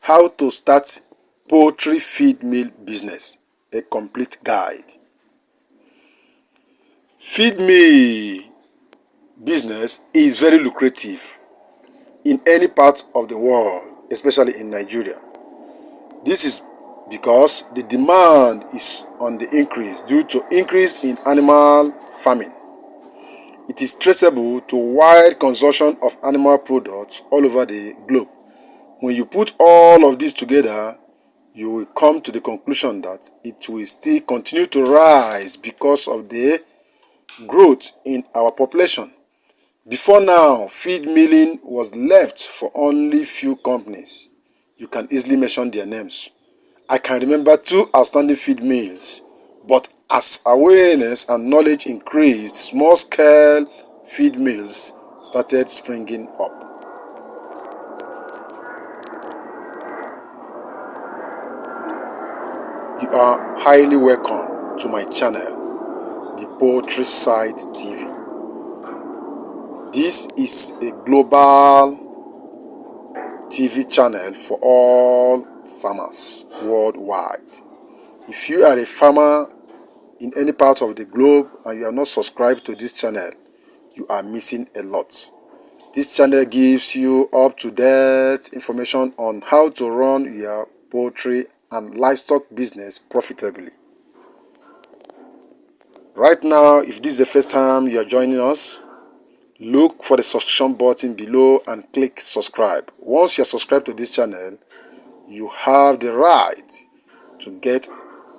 How to start poultry feed mill business, a complete guide. Feed mill business is very lucrative in any part of the world, especially in Nigeria. This is because the demand is on the increase due to increase in animal farming. It is traceable to wide consumption of animal products all over the globe. When you put all of this together, you will come to the conclusion that it will still continue to rise because of the growth in our population. Before now, feed milling was left for only few companies. You can easily mention their names. I can remember 2 outstanding feed mills, but as awareness and knowledge increased, small-scale feed mills started springing up. You are highly welcome to my channel, the Poultry Site TV. This is a global TV channel for all farmers worldwide. If you are a farmer in any part of the globe and you are not subscribed to this channel, you are missing a lot. This channel gives you up-to-date information on how to run your poultry and livestock business profitably. Right now, if this is the first time you are joining us, look for the subscription button below and click subscribe. Once you are subscribed to this channel, you have the right to get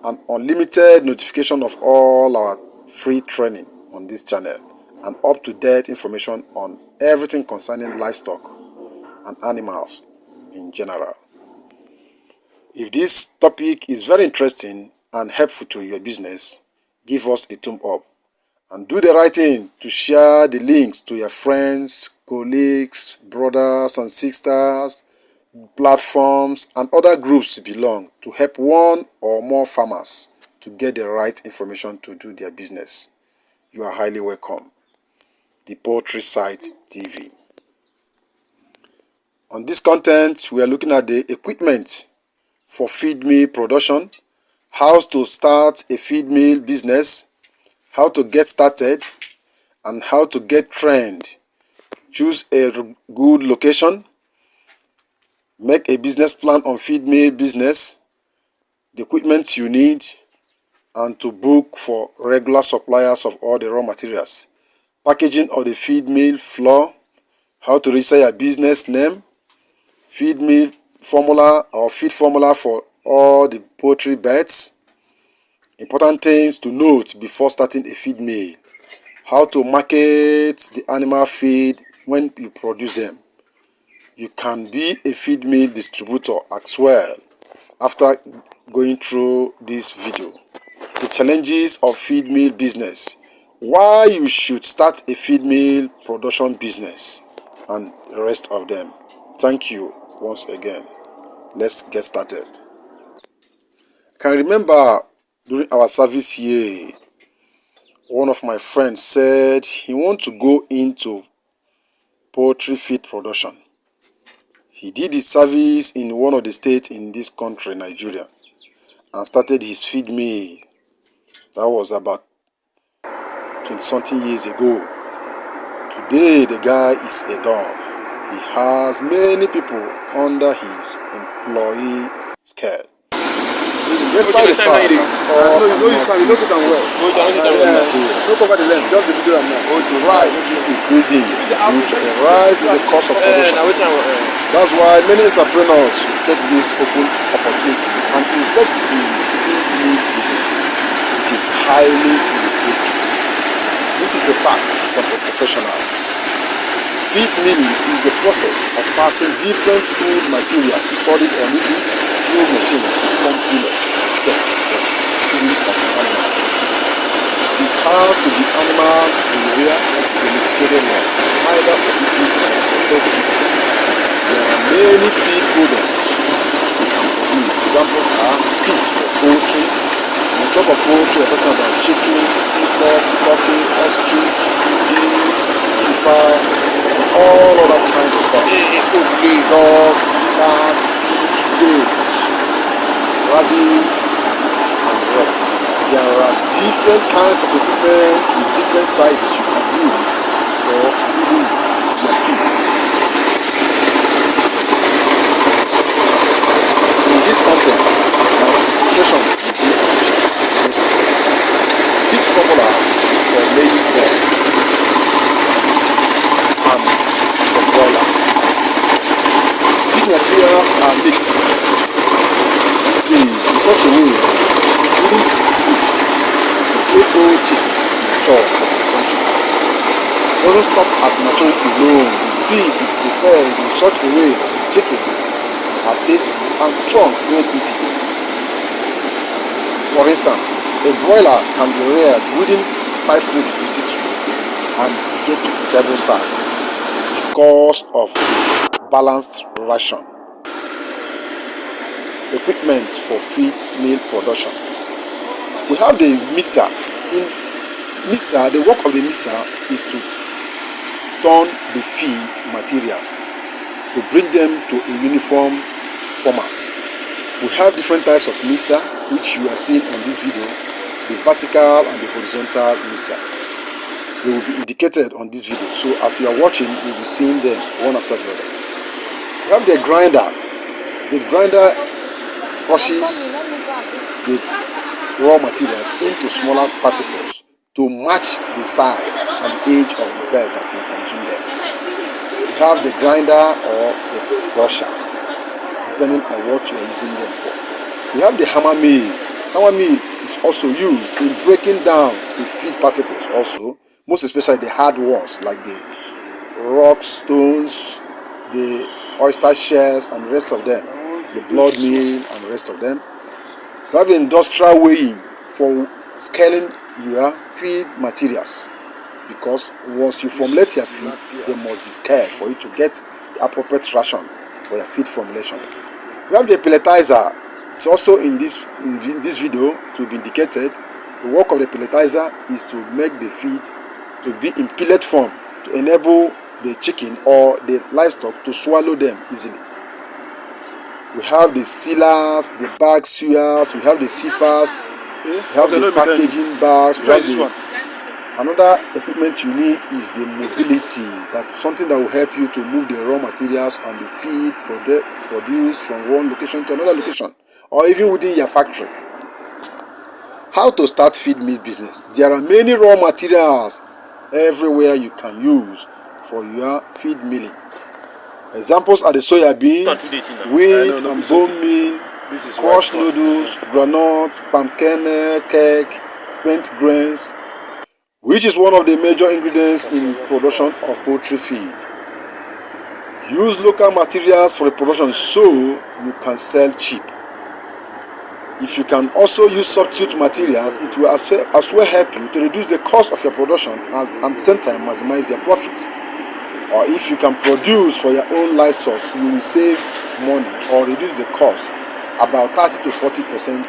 an unlimited notification of all our free training on this channel and up-to-date information on everything concerning livestock and animals in general. If this topic is very interesting and helpful to your business, give us a thumb up and do the right thing to share the links to your friends, colleagues, brothers and sisters, platforms and other groups you belong to help one or more farmers to get the right information to do their business. You are highly welcome. The Poultry Site TV. On this content, we are looking at the equipment for feed mill production, how to start a feed mill business, how to get started, and how to get trained. Choose a good location, make a business plan on feed mill business, the equipment you need, and to book for regular suppliers of all the raw materials, packaging of the feed mill floor, how to register your business name, feed mill formula or feed formula for all the poultry beds, important things to note before starting a feed mill, how to market the animal feed when you produce them. You can be a feed mill distributor as well after going through this video. The challenges of feed mill business, why you should start a feed mill production business, and the rest of them. Thank you once again. Let's get started. I can remember during our service here, one of my friends said he wants to go into poultry feed production. He did his service in one of the states in this country, Nigeria, and started his feed mill. That was about 20-something years ago. Today, the guy is a dog. He has many people under his employee scale. Despite the fact that no cover the lens, just the video the rise keep increasing due to a rise in the cost of production. That's why many entrepreneurs take this open opportunity and invest in feed mill business. It is highly lucrative. This is a fact from a professional. Feed milling is the process of passing different food materials solid or liquid through machines to form pellets of feed of animals. It has to be animal behavior that is domesticated one, either for eating or for testing. There are many feed products we can produce. Examples are feed for poultry. On top of poultry, we're talking about chicken, pork, turkey, ostrich, pigs, kipper, all other kinds of dogs. Dog, cat, pig, different kinds of equipment with different sizes you can use for feeding your feed. In this content, my presentation will be on feed formula for laying birds and for broilers. Feed materials are mixed these days in such a way that within 6 weeks, the 8-old chicken is mature for consumption. It doesn't stop at maturity alone. The feed is prepared in such a way that the chicken are tasty and strong when eaten. For instance, a broiler can be reared within 5 weeks to 6 weeks and get to eatable size because of the balanced ration. Equipment for feed meal production. We have the mixer. In mixer, the work of the mixer is to turn the feed materials to bring them to a uniform format. We have different types of mixer which you are seeing on this video, the vertical and the horizontal mixer. They will be indicated on this video, so as you are watching, you'll be seeing them one after the other. We have the grinder. The grinder crushes the raw materials into smaller particles to match the size and the age of the bird that will consume them. We have the grinder or the crusher, depending on what you are using them for. We have the hammer mill. Hammer mill is also used in breaking down the feed particles also, most especially the hard ones like the rocks, stones, the oyster shells and the rest of them, the blood meal and the rest of them. We have industrial weighing for scaling your feed materials, because once you formulate your feed, they must be scaled for you to get the appropriate ration for your feed formulation. We have the pelletizer. It's also in this video to be indicated. The work of the pelletizer is to make the feed to be in pellet form to enable the chicken or the livestock to swallow them easily. We have the sealers, the bag sewers, we have the sievers, we have the packaging bags, we have another equipment you need is the mobility. That's something that will help you to move the raw materials and the feed produced from one location to another location, or even within your factory. How to start feed meal business? There are many raw materials everywhere you can use for your feed milling. Examples are the soya beans, wheat and bone meal, crushed noodles, granules, palm kernel, cake, spent grains, which is one of the major ingredients in production of poultry feed. Use local materials for the production so you can sell cheap. If you can also use substitute materials, it will as well help you to reduce the cost of your production and at the same time maximize your profit. Or if you can produce for your own livestock, you will save money or reduce the cost. About 30 to 40%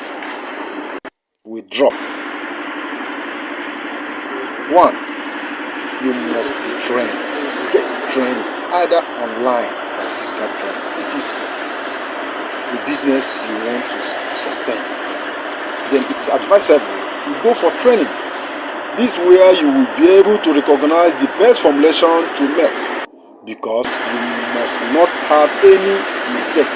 will drop. 1. You must be trained. Get training either online or physical training. It is a business you want to sustain. Then it is advisable you go for training. This is where you will be able to recognize the best formulation to make, because you must not have any mistake.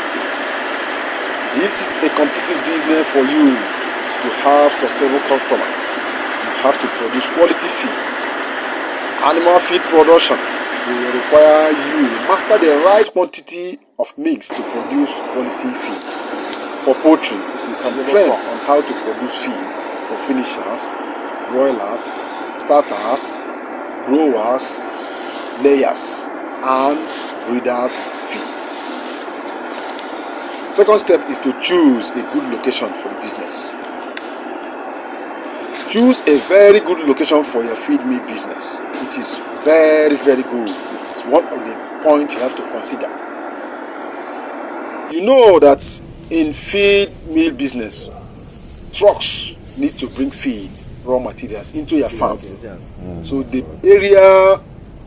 This is a competitive business for you to have sustainable customers. You have to produce quality feeds. Animal feed production will require you to master the right quantity of mix to produce quality feed. For poultry, you can train on how to produce feed for finishers, broilers, starters, growers, layers, and breeders feed. Second step is to choose a good location for the business. Choose a very good location for your feed meal business. It is very, very good. It's one of the points you have to consider. You know that in feed meal business, trucks need to bring feed, raw materials into your farm. So the area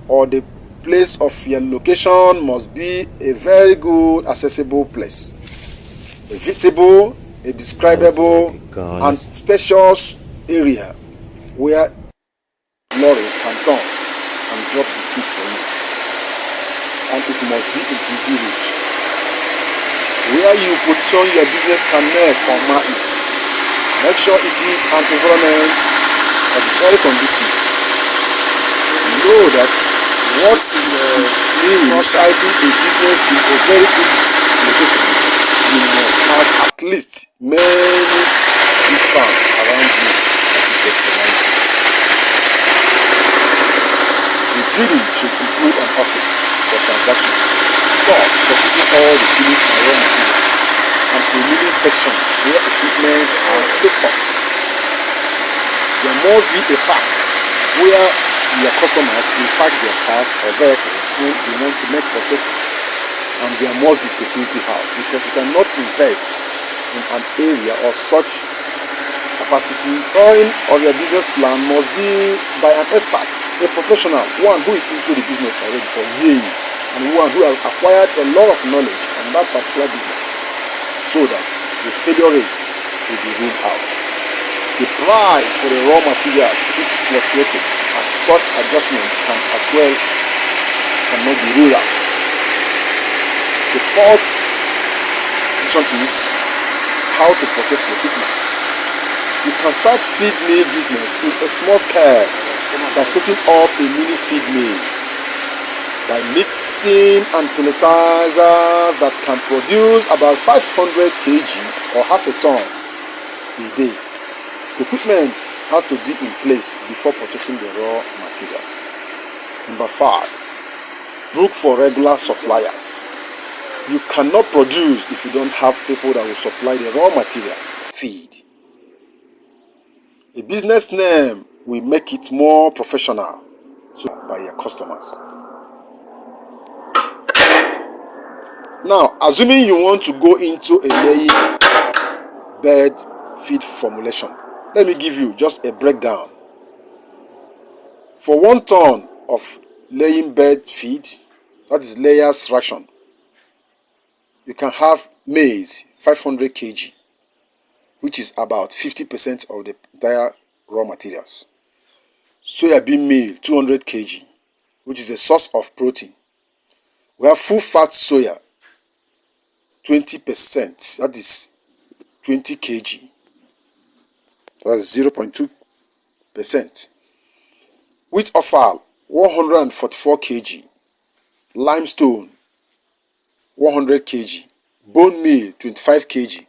or the place of your location must be a very good accessible place. A visible, a describable and spacious area where lorries can come and drop the feed for you. And it must be a busy route. Where you position your business can make or mar it. Make sure it is an environment that is very conducive. Know that what means citing a business in a very good location, you must have at least many big farms around you that you patronize. The building should include an office for transactions, store for keeping all the finished and raw materials, and a milling section where equipment are set up. There must be a park where your customers will park their cars or vehicles when they want to make purchases, and there must be security house, because you cannot invest in an area of such capacity. Drawing of your business plan must be by an expert, a professional, one who is into the business already for years, and one who has acquired a lot of knowledge on that particular business, so that the failure rate will be ruled out. The price for the raw materials keeps fluctuating, as such adjustments can as well cannot be ruled out. The fourth decision is how to purchase your equipment. You can start feed mill business in a small scale by setting up a mini feed mill, by mixing and pelletizers that can produce about 500 kg or half a ton per day. Equipment has to be in place before purchasing the raw materials. Number 5, look for regular suppliers. You cannot produce if you don't have people that will supply the raw materials. Feed. A business name will make it more professional by your customers. Now, assuming you want to go into a laying bed feed formulation, let me give you just a breakdown. For 1 ton of laying bed feed, that is layers ration, you can have maize 500 kg, which is about 50% of the entire raw materials. Soya bean meal 200 kg, which is a source of protein. We have full fat soya 20%, that is 20 kg, that's 0.2%. Wheat offal 144 kg, limestone 100 kg, bone meal 25 kg,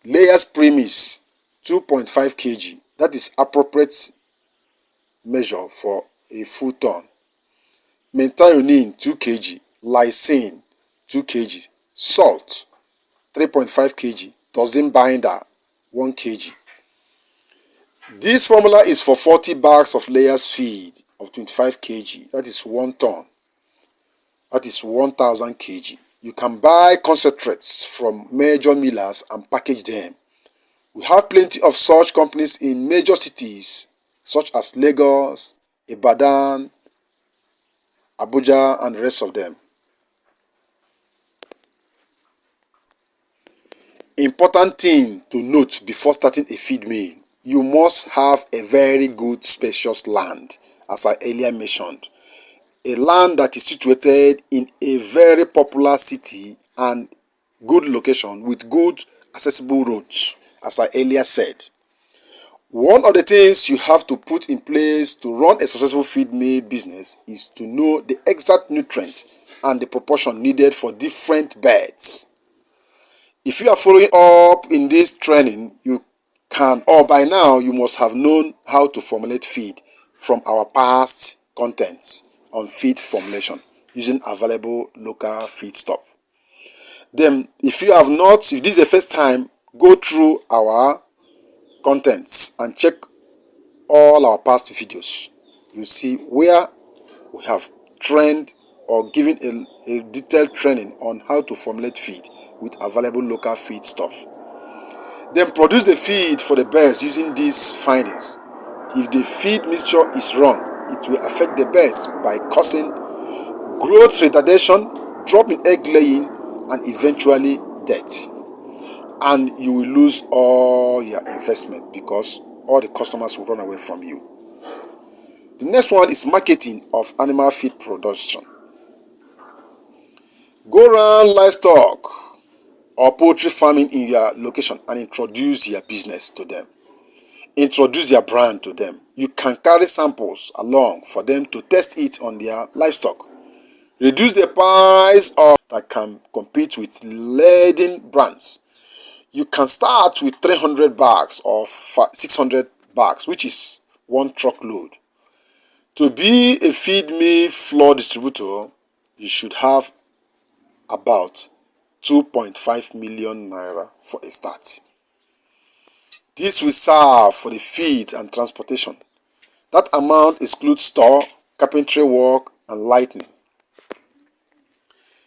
layers premise 2.5 kg, that is appropriate measure for a full ton. Methionine 2 kg, lysine 2 kg, salt 3.5 kg, toxin binder 1 kg. This formula is for 40 bags of layers feed of 25 kg, that is 1 ton, that is 1000 kg. You can buy concentrates from major millers and package them. We have plenty of such companies in major cities such as Lagos, Ibadan, Abuja, and the rest of them. Important thing to note before starting a feed mill: you must have a very good spacious land, as I earlier mentioned. A land that is situated in a very popular city and good location with good accessible roads, as I earlier said. One of the things you have to put in place to run a successful feed mill business is to know the exact nutrients and the proportion needed for different beds. If you are following up in this training, you can, or by now you must have known how to formulate feed from our past contents on feed formulation using available local feed stuff. Then, if you have not, if this is the first time, go through our contents and check all our past videos. You see where we have trained or given a detailed training on how to formulate feed with available local feed stuff. Then produce the feed for the birds using these findings. If the feed mixture is wrong, it will affect the birds by causing growth retardation, drop in egg laying, and eventually death. And you will lose all your investment because all the customers will run away from you. The next one is marketing of animal feed production. Go around livestock or poultry farming in your location and introduce your business to them. Introduce your brand to them. You can carry samples along for them to test it on their livestock. Reduce the price of that can compete with leading brands. You can start with 300 bags or 600 bags, which is one truckload. To be a feed meal floor distributor, you should have about 2.5 million naira for a start. This will serve for the feed and transportation. That amount excludes store, carpentry work, and lighting.